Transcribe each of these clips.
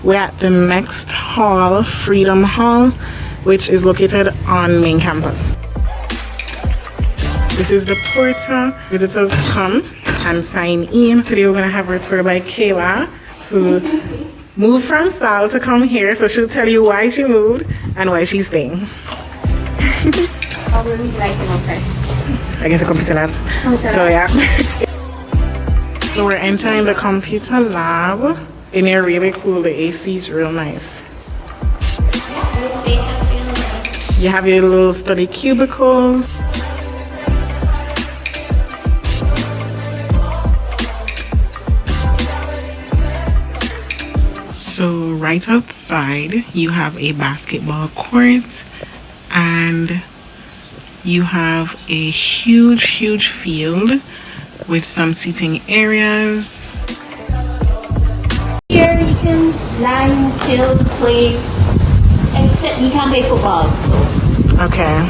We're at the next hall, Freedom Hall, which is located on main campus. This is the portal. Visitors come and sign in. Today we're going to have a tour by Kayla, who moved from Sal to come here, so she'll tell you why she moved and why she's staying. How would you like to know first? I guess a computer lab. So yeah. So we're entering the computer lab. And they're really cool. The AC is real nice. Yeah, really spacious, really nice. You have your little study cubicles. So right outside you have a basketball court, and you have a huge field with some seating areas. Here you can lie, chill, play, except you can't play football. Okay.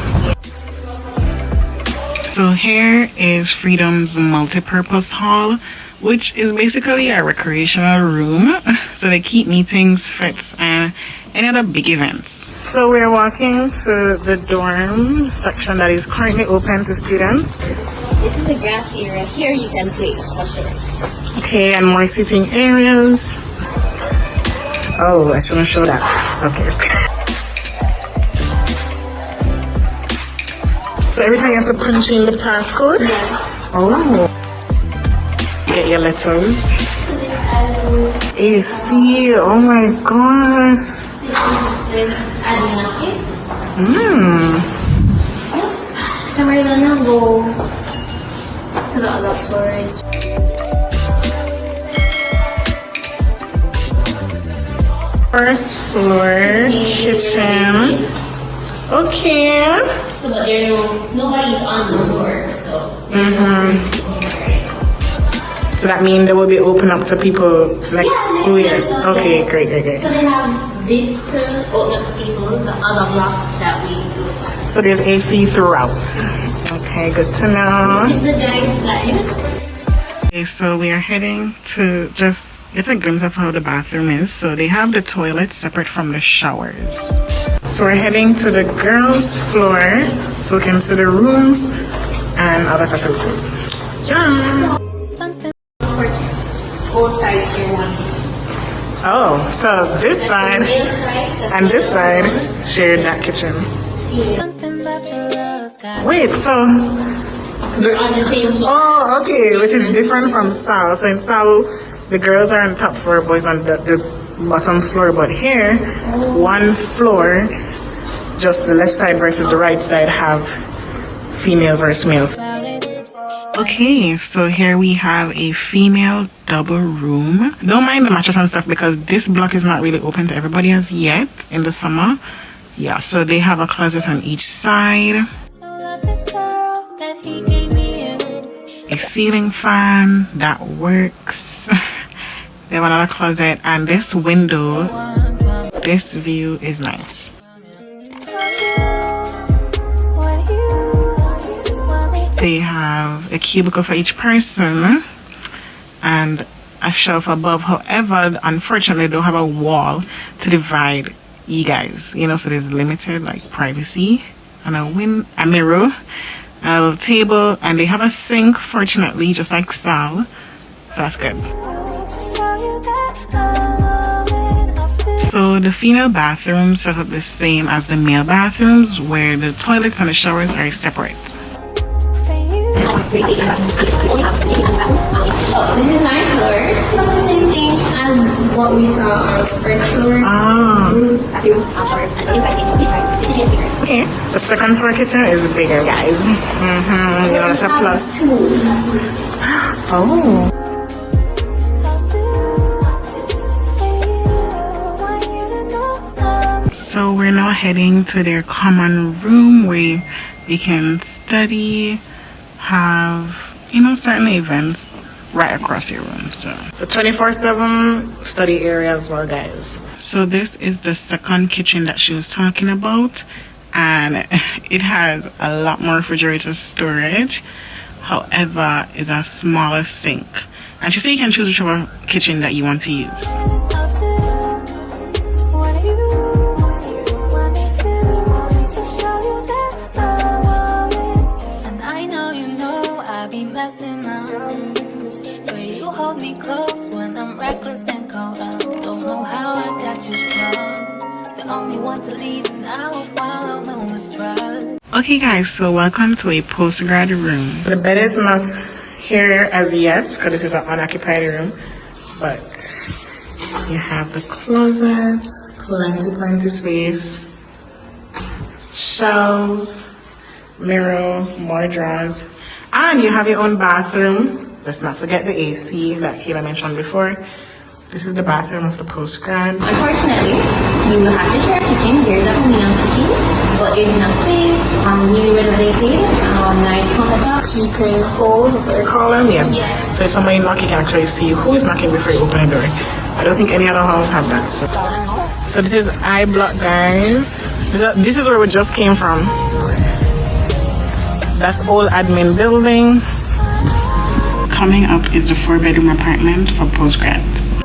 So here is Freedom's multi-purpose hall, which is basically a recreational room. So they keep meetings, fetes, and any other big events. So we're walking to the dorm section that is currently open to students. This is the grass area. Here you can play for sure. Okay, and more seating areas. Oh, I shouldn't show that. Okay. So every time you have to punch in the passcode? Yeah. Oh. Get your letters. AC, oh my gosh. This is adding up this. So we're gonna go to the other floors. First floor, kitchen. Okay. So but nobody's on the floor, so So that means they will be open up to people next school year. Okay, great. So they have this to open up to people, the other blocks that we looked at. So there's AC throughout. Okay, good to know. This is the guy's side. Okay, so we are heading to just get a glimpse of how the bathroom is. So they have the toilet separate from the showers. So we're heading to the girls' floor so we can see the rooms and other facilities. Yeah. Both sides share one kitchen. Oh, so this side and this side shared that kitchen. Wait, so We're on the same floor. oh, okay, which is different from Sal. So in Sal, the girls are on top floor, boys on the bottom floor. But here, one floor, just the left side versus the right side, have female versus males. Okay, so here we have a female double room. Don't mind the mattress and stuff because this block is not really open to everybody as yet in the summer. Yeah, so they have a closet on each side. A ceiling fan that works. They have another closet, and this window, this view is nice. They have a cubicle for each person and a shelf above. However, unfortunately, they don't have a wall to divide you guys, you know, so there's limited like privacy, and a mirror, a little table, and they have a sink, fortunately, just like Sal, so that's good. So the female bathrooms set up the same as the male bathrooms, where the toilets and the showers are separate. Oh, this is my floor. Same thing as what we saw on the first floor. Rooms, bathroom, shower, and inside kitchen is bigger. Okay, the second floor kitchen is bigger, guys. You know, it's a plus. Oh. So we're now heading to their common room where we can study, have, you know, certain events right across your room. So 24/7 study area as well, guys. So this is the second kitchen that she was talking about, and it has a lot more refrigerator storage. However, it's a smaller sink, and she said you can choose whichever kitchen that you want to use. I be messing up. But you hold me close when I'm reckless and cold. I don't know how I got this wrong. The only one to lead and I will follow, no mistrust. Okay guys, so welcome to a postgrad room. The bed is not here as yet because it is an unoccupied room, but you have the closet, plenty space, shelves, mirror, more drawers, and you have your own bathroom. Let's not forget the AC that Kayla mentioned before. This is the bathroom of the postgrad. Unfortunately, you will have to share a kitchen. There's a communal kitchen, but there's enough space. Newly renovated, nice countertop. Keeping holes, that's what they call them. Yes. So if somebody knocks, you can actually see who is knocking before you open the door. I don't think any other house have that. So this is I block, guys. This is where we just came from. That's old admin building. Coming up is the 4-bedroom apartment for postgrads.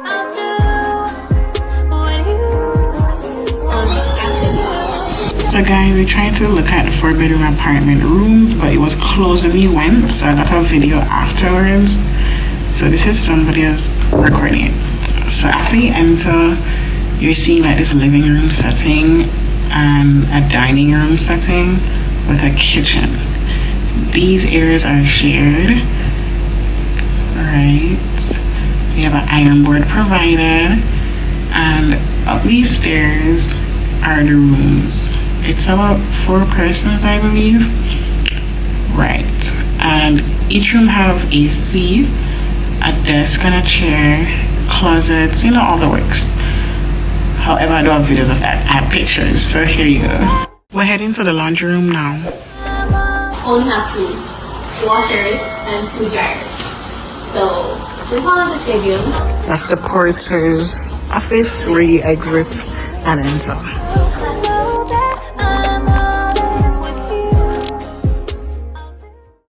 So guys, we tried to look at the 4-bedroom apartment rooms, but it was closed when we went, so I got a video afterwards. So this is somebody else recording it. So after you enter, you're seeing like this living room setting and a dining room setting with a kitchen. These areas are shared, right? We have an iron board provided, and up these stairs are the rooms. It's about 4 persons, I believe. Right. And each room have AC, a desk and a chair, closets, you know, all the works. However, I don't have videos of that. I have pictures, so here you go. We're heading to the laundry room now. Only have 2 washers and 2 dryers. So we follow the schedule. That's the porter's office where you exit and enter.